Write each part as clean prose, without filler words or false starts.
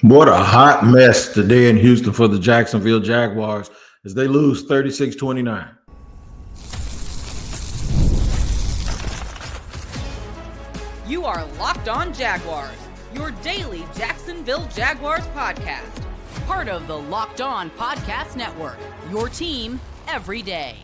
What a hot mess today in Houston for the Jacksonville Jaguars as they lose 36-29. You are Locked On Jaguars, your daily Jacksonville Jaguars podcast. Part of the Locked On Podcast Network, your team every day.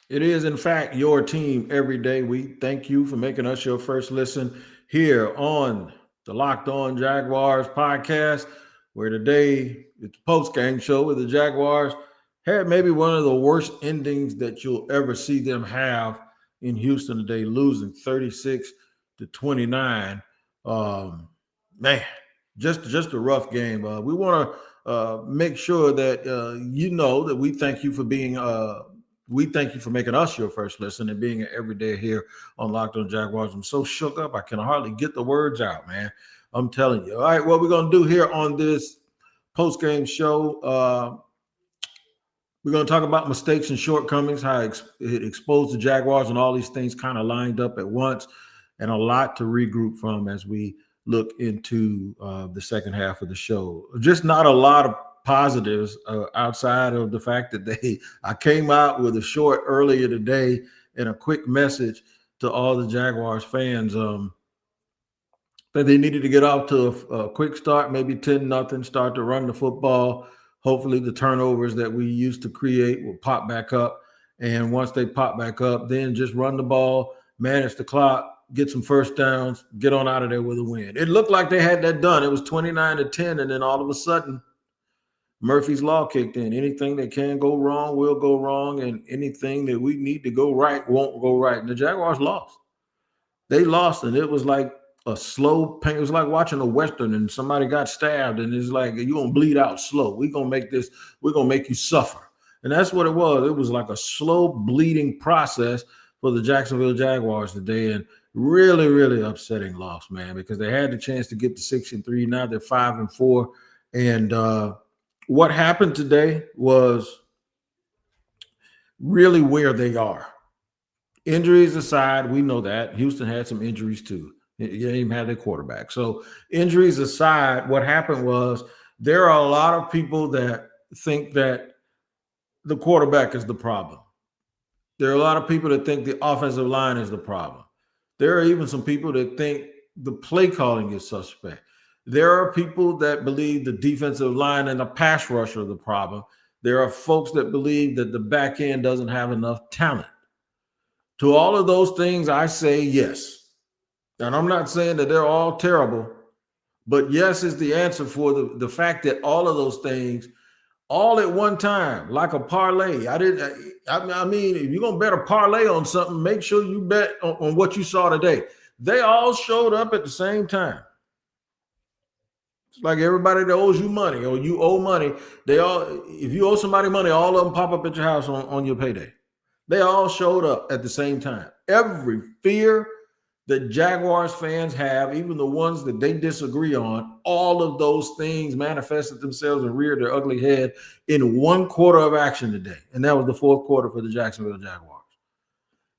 It is, in fact, your team every day. We thank you for making us your first listen here on the Locked On Jaguars podcast, where today it's a post-game show where the Jaguars had maybe one of the worst endings that you'll ever see them have in Houston today, losing 36-29. Man, just a rough game. We want to make sure that you know that we thank you for being we thank you for making us your first listen and being every day here on Locked On Jaguars. I'm so shook up, I can hardly get the words out, man. I'm telling you. All right, what we're going to do here on this post-game show, we're going to talk about mistakes and shortcomings, how it exposed the Jaguars, and all these things kind of lined up at once, and a lot to regroup from as we look into the second half of the show. Just not a lot of positives outside of the fact that I came out with a short earlier today and a quick message to all the Jaguars fans that they needed to get off to a quick start, maybe 10-0, start to run the football. Hopefully the turnovers that we used to create will pop back up. And once they pop back up, then just run the ball, manage the clock, get some first downs, get on out of there with a win. It looked like they had that done. It was 29-10, and then all of a sudden, Murphy's Law kicked in. Anything that can go wrong will go wrong, and anything that we need to go right won't go right. And the Jaguars lost. They lost, and it was like a slow pain. It was like watching a Western and somebody got stabbed, and it's like, you're going to bleed out slow. We're going to make you suffer. And that's what it was. It was like a slow bleeding process for the Jacksonville Jaguars today, and really, really upsetting loss, man, because they had the chance to get to 6-3. Now they're 5-4. And what happened today was really where they are. Injuries aside, we know that. Houston had some injuries too. You didn't even have their quarterback. So injuries aside, what happened was there are a lot of people that think that the quarterback is the problem. There are a lot of people that think the offensive line is the problem. There are even some people that think the play calling is suspect. There are people that believe the defensive line and the pass rush are the problem. There are folks that believe that the back end doesn't have enough talent. To all of those things, I say yes. And I'm not saying that they're all terrible, but yes is the answer for the fact that all of those things, all at one time, like a parlay. I mean, if you're going to bet a parlay on something, make sure you bet on what you saw today. They all showed up at the same time. It's like everybody that owes you money or you owe money, if you owe somebody money, all of them pop up at your house on your payday. They all showed up at the same time. Every fear that Jaguars fans have, even the ones that they disagree on, all of those things manifested themselves and reared their ugly head in one quarter of action today. And that was the fourth quarter for the Jacksonville Jaguars.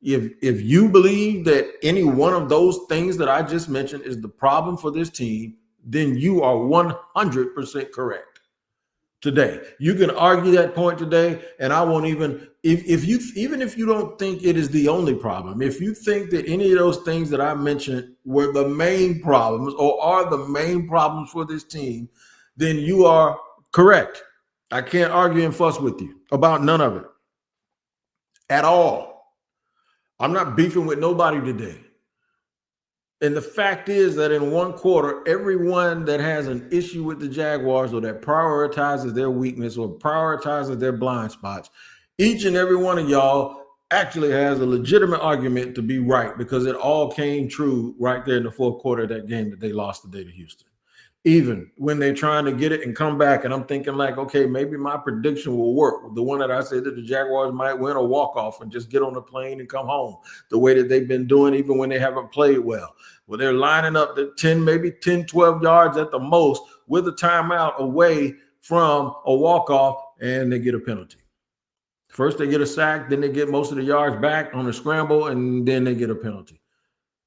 If you believe that any one of those things that I just mentioned is the problem for this team, then you are 100% correct today. You can argue that point today, and I won't even if you don't think it is the only problem, if you think that any of those things that I mentioned were the main problems or are the main problems for this team, then you are correct. I can't argue and fuss with you about none of it at all. I'm not beefing with nobody today. And the fact is that in one quarter, everyone that has an issue with the Jaguars or that prioritizes their weakness or prioritizes their blind spots, each and every one of y'all actually has a legitimate argument to be right, because it all came true right there in the fourth quarter of that game that they lost today to Houston. Even when they're trying to get it and come back, and I'm thinking like, okay, maybe my prediction will work. The one that I said that the Jaguars might win a walk-off and just get on the plane and come home the way that they've been doing even when they haven't played well. Well, they're lining up to 10, maybe 10, 12 yards at the most with a timeout away from a walk-off, and they get a penalty. First they get a sack, then they get most of the yards back on a scramble, and then they get a penalty.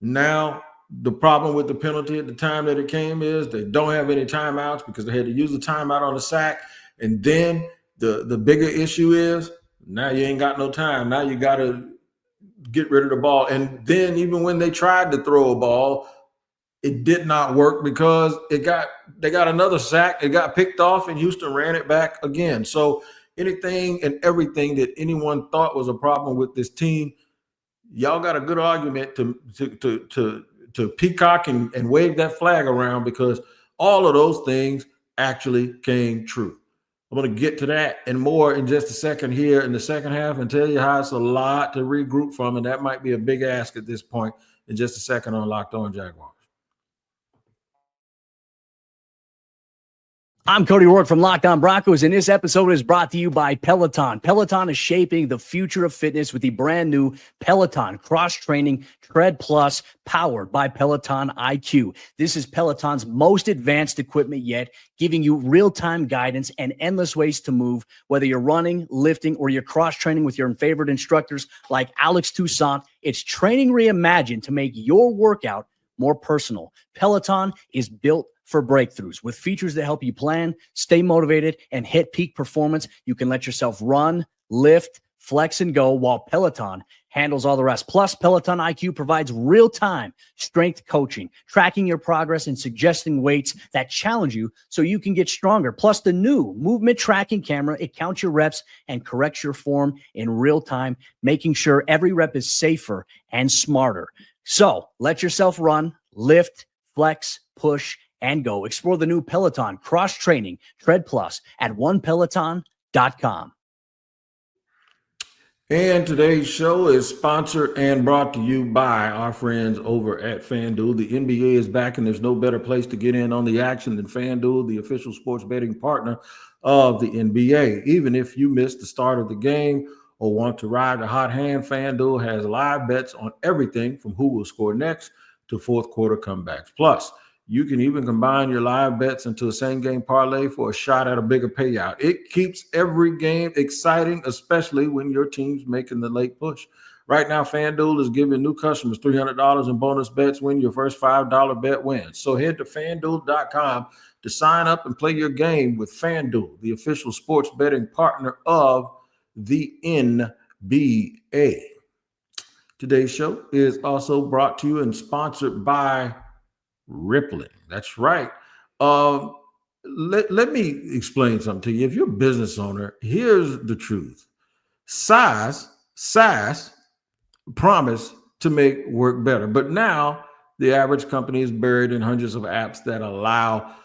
Now The problem with the penalty at the time that it came is they don't have any timeouts because they had to use the timeout on the sack. And then the bigger issue is now you ain't got no time. Now you got to get rid of the ball. And then even when they tried to throw a ball, it did not work because they got another sack. It got picked off and Houston ran it back again. So anything and everything that anyone thought was a problem with this team, y'all got a good argument to peacock and wave that flag around because all of those things actually came true. I'm going to get to that and more in just a second here in the second half and tell you how it's a lot to regroup from, and that might be a big ask at this point in just a second on Locked On Jaguars. I'm Cody Rourke from Locked On Broncos, and this episode is brought to you by Peloton. Peloton is shaping the future of fitness with the brand new Peloton Cross-Training Tread Plus, powered by Peloton IQ. This is Peloton's most advanced equipment yet, giving you real-time guidance and endless ways to move, whether you're running, lifting, or you're cross-training with your favorite instructors like Alex Toussaint. It's training reimagined to make your workout more personal. Peloton is built for breakthroughs with features that help you plan, stay motivated, and hit peak performance. You can let yourself run, lift, flex, and go while Peloton handles all the rest. Plus, Peloton IQ provides real-time strength coaching, tracking your progress and suggesting weights that challenge you so you can get stronger. Plus, the new movement tracking camera, it counts your reps and corrects your form in real time, making sure every rep is safer and smarter. So let yourself run, lift, flex, push, and go. Explore the new Peloton Cross-Training Tread Plus at onepeloton.com. And today's show is sponsored and brought to you by our friends over at FanDuel. The NBA is back, and there's no better place to get in on the action than FanDuel, the official sports betting partner of the NBA. Even if you missed the start of the game or want to ride the hot hand, FanDuel has live bets on everything from who will score next to fourth quarter comebacks. Plus, you can even combine your live bets into a same-game parlay for a shot at a bigger payout. It keeps every game exciting, especially when your team's making the late push. Right now, FanDuel is giving new customers $300 in bonus bets when your first $5 bet wins. So head to FanDuel.com to sign up and play your game with FanDuel, the official sports betting partner of the NBA. Today's show is also brought to you and sponsored by Rippling. That's right. Let me explain something to you. If you're a business owner, here's the truth. SaaS promise to make work better, but now the average company is buried in hundreds of apps that allow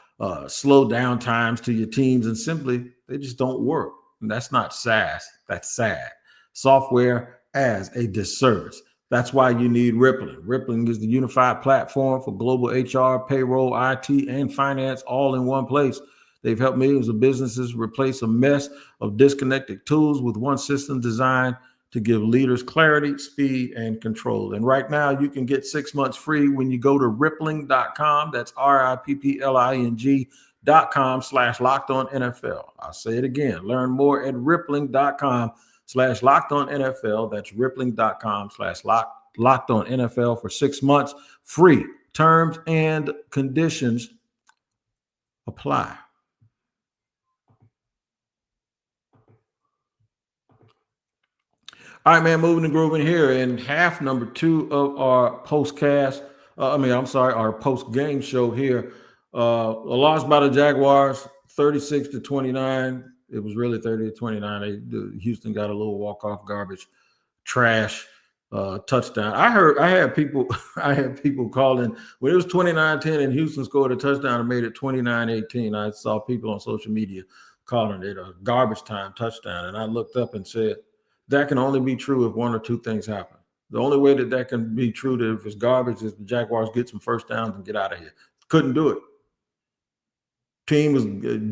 slow down times to your teams, and simply they just don't work. And that's not SaaS. That's sad. Software as a disservice. That's why you need Rippling. Rippling is the unified platform for global HR, payroll, IT, and finance all in one place. They've helped millions of businesses replace a mess of disconnected tools with one system designed to give leaders clarity, speed, and control. And right now, you can get 6 months free when you go to rippling.com. That's rippling.com/LockedOnNFL. I'll say it again. Learn more at rippling.com/LockedOnNFL. That's rippling.com/LockedOnNFL for 6 months free. Terms and conditions apply. All right, man, moving and grooving here in half number 2 of our our post-game show here. A loss by the Jaguars, 36-29. It was really 30-29. Houston got a little walk-off garbage, trash touchdown. I had people calling when it was 29-10 and Houston scored a touchdown and made it 29-18. I saw people on social media calling it a garbage time touchdown, and I looked up and said, that can only be true if one or two things happen. The only way that can be true that if it's garbage is the Jaguars get some first downs and get out of here. Couldn't do it.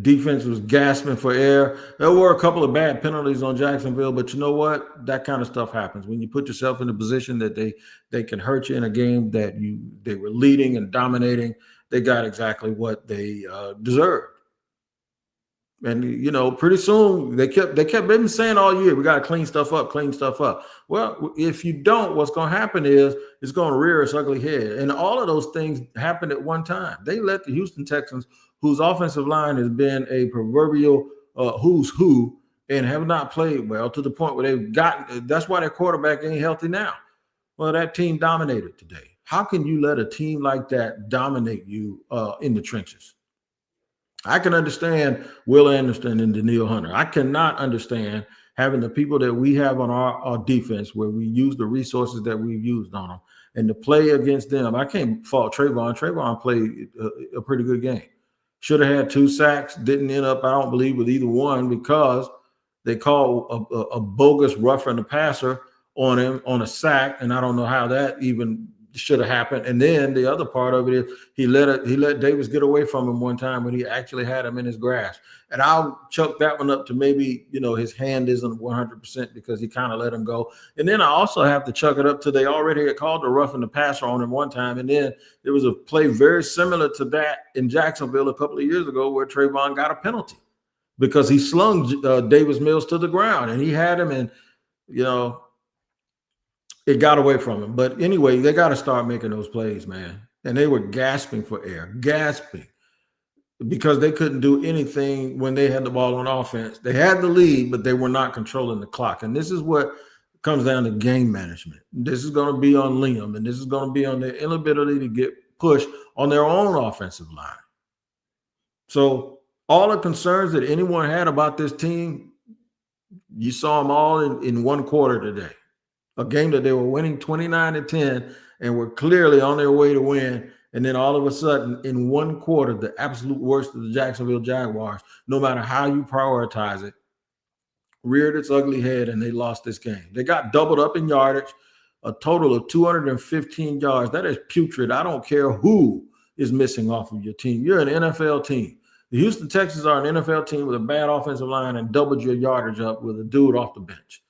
Defense was gasping for air. There were a couple of bad penalties on Jacksonville, but you know what? That kind of stuff happens. When you put yourself in a position that they can hurt you in a game that they were leading and dominating, they got exactly what they deserved. And, you know, pretty soon they kept been saying all year, we got to clean stuff up, clean stuff up. Well, if you don't, what's going to happen is it's going to rear its ugly head. And all of those things happened at one time. They let the Houston Texans, whose offensive line has been a proverbial who's who, and have not played well to the point where they've gotten, that's why their quarterback ain't healthy now. Well, that team dominated today. How can you let a team like that dominate you in the trenches? I can understand Will Anderson and Daniil Hunter. I cannot understand having the people that we have on our defense, where we use the resources that we've used on them, and to play against them. I can't fault Trayvon. Trayvon played a pretty good game. Should have had 2 sacks. Didn't end up, I don't believe, with either one, because they called a bogus roughing the passer on him on a sack, and I don't know how that even should have happened. And then the other part of it is he let Davis get away from him one time when he actually had him in his grasp. And I'll chuck that one up to maybe, you know, his hand isn't 100% because he kind of let him go. And then I also have to chuck it up to, they already had called the roughing the passer on him one time. And then there was a play very similar to that in Jacksonville a couple of years ago where Trayvon got a penalty because he slung Davis Mills to the ground, and he had him, and, you know, it got away from him. But anyway, they got to start making those plays, man. And they were gasping for air, gasping, because they couldn't do anything when they had the ball on offense. They had the lead, but they were not controlling the clock. And this is what comes down to game management. This is going to be on Liam, and this is going to be on their inability to get pushed on their own offensive line. So all the concerns that anyone had about this team, you saw them all in one quarter today. A game that they were winning 29-10 and were clearly on their way to win. And then all of a sudden, in one quarter, the absolute worst of the Jacksonville Jaguars, no matter how you prioritize it, reared its ugly head, and they lost this game. They got doubled up in yardage, a total of 215 yards. That is putrid. I don't care who is missing off of your team. You're an NFL team. The Houston Texans are an NFL team with a bad offensive line and doubled your yardage up with a dude off the bench.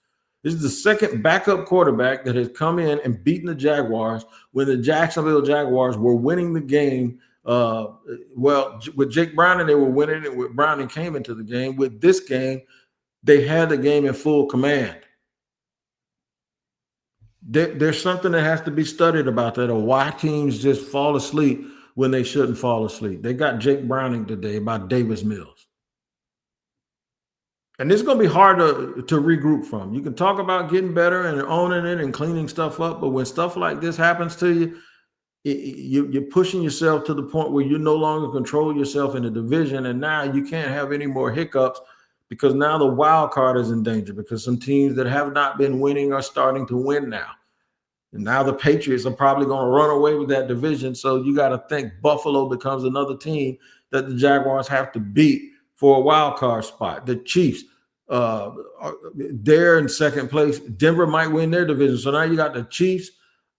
This is the second backup quarterback that has come in and beaten the Jaguars when the Jacksonville Jaguars were winning the game. Well, with Jake Browning, they were winning it. With Browning came into the game. With this game, they had the game in full command. There's something that has to be studied about that, or why teams just fall asleep when they shouldn't fall asleep. They got Jake Browning today about Davis Mills. And this is going to be hard to regroup from. You can talk about getting better and owning it and cleaning stuff up, but when stuff like this happens to you, you're pushing yourself to the point where you no longer control yourself in the division, and now you can't have any more hiccups because now the wild card is in danger because some teams that have not been winning are starting to win now. And now the Patriots are probably going to run away with that division, so you got to think Buffalo becomes another team that the Jaguars have to beat for a wild card spot. The Chiefs, they're in second place. Denver might win their division. So now you got the Chiefs,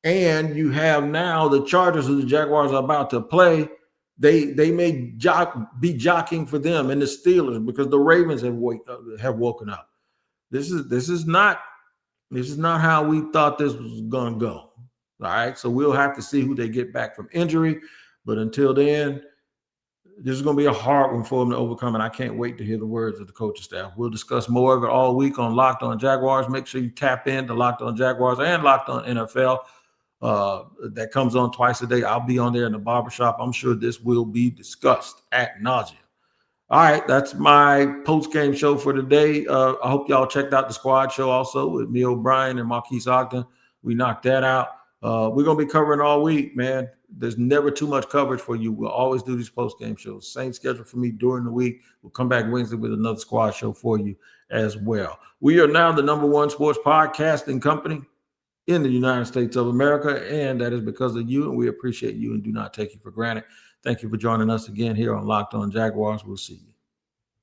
and you have now the Chargers, who the Jaguars are about to play. They may be jockeying for them, and the Steelers, because the Ravens have woken up. This is not how we thought this was going to go. All right, so we'll have to see who they get back from injury, but until then, this is going to be a hard one for them to overcome, and I can't wait to hear the words of the coaching staff. We'll discuss more of it all week on Locked On Jaguars. Make sure you tap in to Locked On Jaguars and Locked On NFL. That comes on twice a day. I'll be on there in the barbershop. I'm sure this will be discussed ad nauseum. All right, that's my post-game show for today. I hope y'all checked out the squad show also with me, O'Brien, and Marquise Ogden. We knocked that out. We're going to be covering all week, man. There's never too much coverage for you. We'll always do these post-game shows. Same schedule for me during the week. We'll come back Wednesday with another squad show for you as well. We are now the #1 sports podcasting company in the United States of America, and that is because of you, and we appreciate you and do not take you for granted. Thank you for joining us again here on Locked On Jaguars. We'll see you.